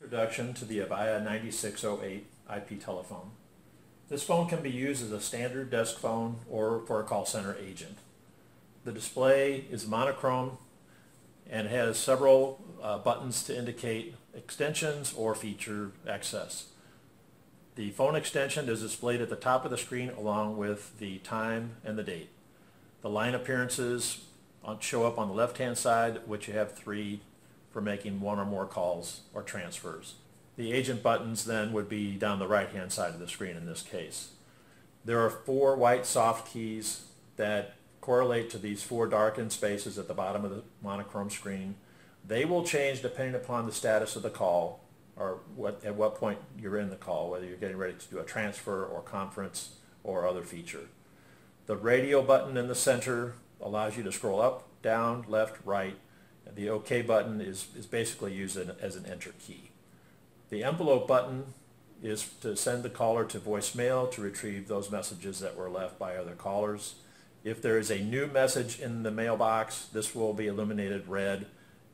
Introduction to the Avaya 9608 IP telephone. This phone can be used as a standard desk phone or for a call center agent. The display is monochrome and has several buttons to indicate extensions or feature access. The phone extension is displayed at the top of the screen along with the time and the date. The line appearances show up on the left-hand side, which you have 3 for making one or more calls or transfers. The agent buttons then would be down the right-hand side of the screen in this case. There are 4 white soft keys that correlate to these 4 darkened spaces at the bottom of the monochrome screen. They will change depending upon the status of the call or at what point you're in the call, whether you're getting ready to do a transfer or conference or other feature. The radio button in the center allows you to scroll up, down, left, right. The OK button is basically used as an enter key. The envelope button is to send the caller to voicemail to retrieve those messages that were left by other callers. If there is a new message in the mailbox, this will be illuminated red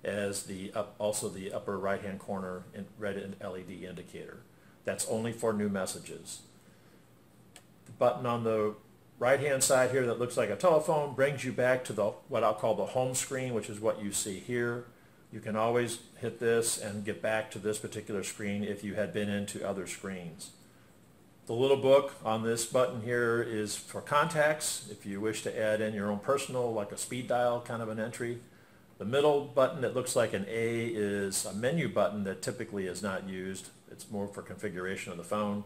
as also the upper right-hand corner in red LED indicator. That's only for new messages. The button on the right-hand side here that looks like a telephone brings you back to what I'll call the home screen, which is what you see here. You can always hit this and get back to this particular screen if you had been into other screens. The little book on this button here is for contacts if you wish to add in your own personal, like a speed dial kind of an entry. The middle button that looks like an A is a menu button that typically is not used. It's more for configuration of the phone.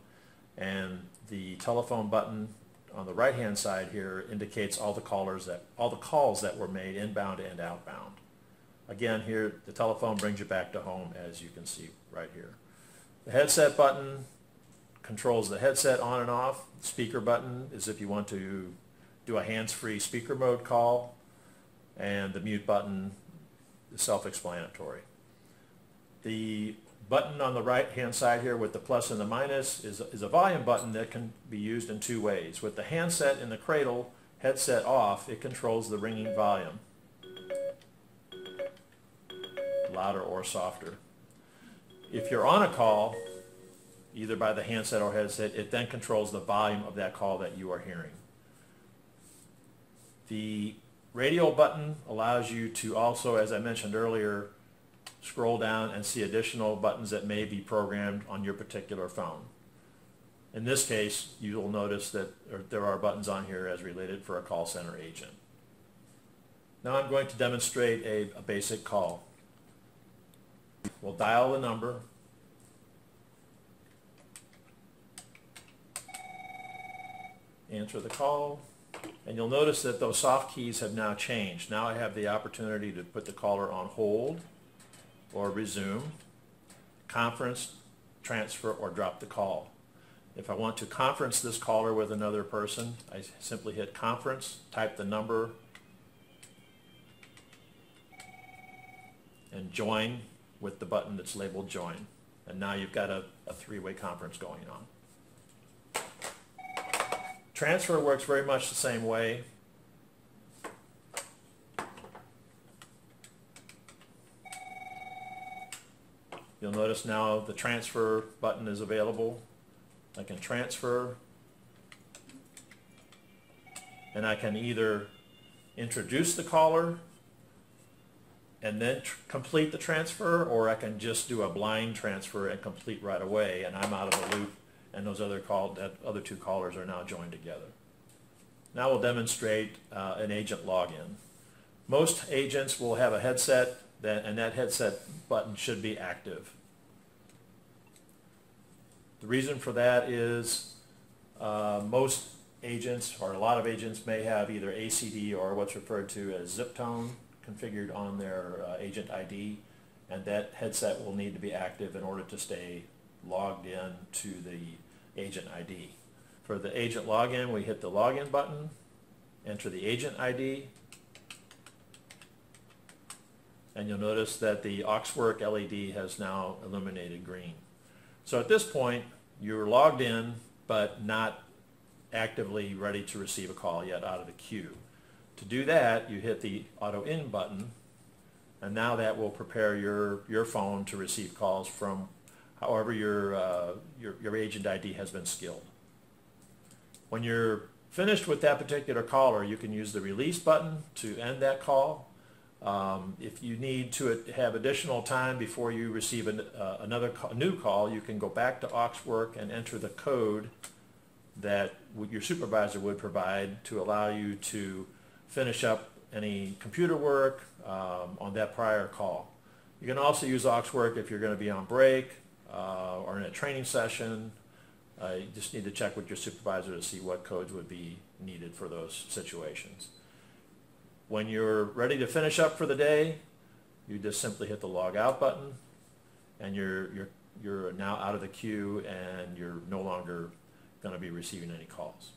And the telephone button on the right-hand side here indicates all the calls that were made inbound and outbound. Again, here the telephone brings you back to home, as you can see right here. The headset button controls the headset on and off. The speaker button is if you want to do a hands-free speaker mode call, and the mute button is self-explanatory. The button on the right-hand side here with the plus and the minus is a volume button that can be used in 2 ways. With the handset in the cradle, headset off, it controls the ringing volume, louder or softer. If you're on a call, either by the handset or headset, it then controls the volume of that call that you are hearing. The radio button allows you to also, as I mentioned earlier, scroll down and see additional buttons that may be programmed on your particular phone. In this case, you will notice that there are buttons on here as related for a call center agent. Now I'm going to demonstrate a basic call. We'll dial the number. Answer the call. And you'll notice that those soft keys have now changed. Now I have the opportunity to put the caller on hold or resume, conference, transfer, or drop the call. If I want to conference this caller with another person, I simply hit conference, type the number, and join with the button that's labeled join. And now you've got a 3-way conference going on. Transfer works very much the same way. You'll notice now the transfer button is available. I can transfer, and I can either introduce the caller and then complete the transfer, or I can just do a blind transfer and complete right away, and I'm out of the loop, and those other 2 callers are now joined together. Now we'll demonstrate an agent login. Most agents will have a headset, and that headset button should be active. The reason for that is most agents, or a lot of agents, may have either ACD or what's referred to as zip tone configured on their agent ID, and that headset will need to be active in order to stay logged in to the agent ID. For the agent login, we hit the login button, enter the agent ID, and you'll notice that the AUXWork LED has now illuminated green. So at this point, you're logged in, but not actively ready to receive a call yet out of the queue. To do that, you hit the auto in button, and now that will prepare your phone to receive calls from However, your agent ID has been skilled. When you're finished with that particular caller, you can use the release button to end that call. If you need to have additional time before you receive a new call, you can go back to AuxWork and enter the code that your supervisor would provide to allow you to finish up any computer work on that prior call. You can also use AuxWork if you're going to be on break or in a training session. You just need to check with your supervisor to see what codes would be needed for those situations. When you're ready to finish up for the day, you just simply hit the log out button, and you're now out of the queue, and you're no longer going to be receiving any calls.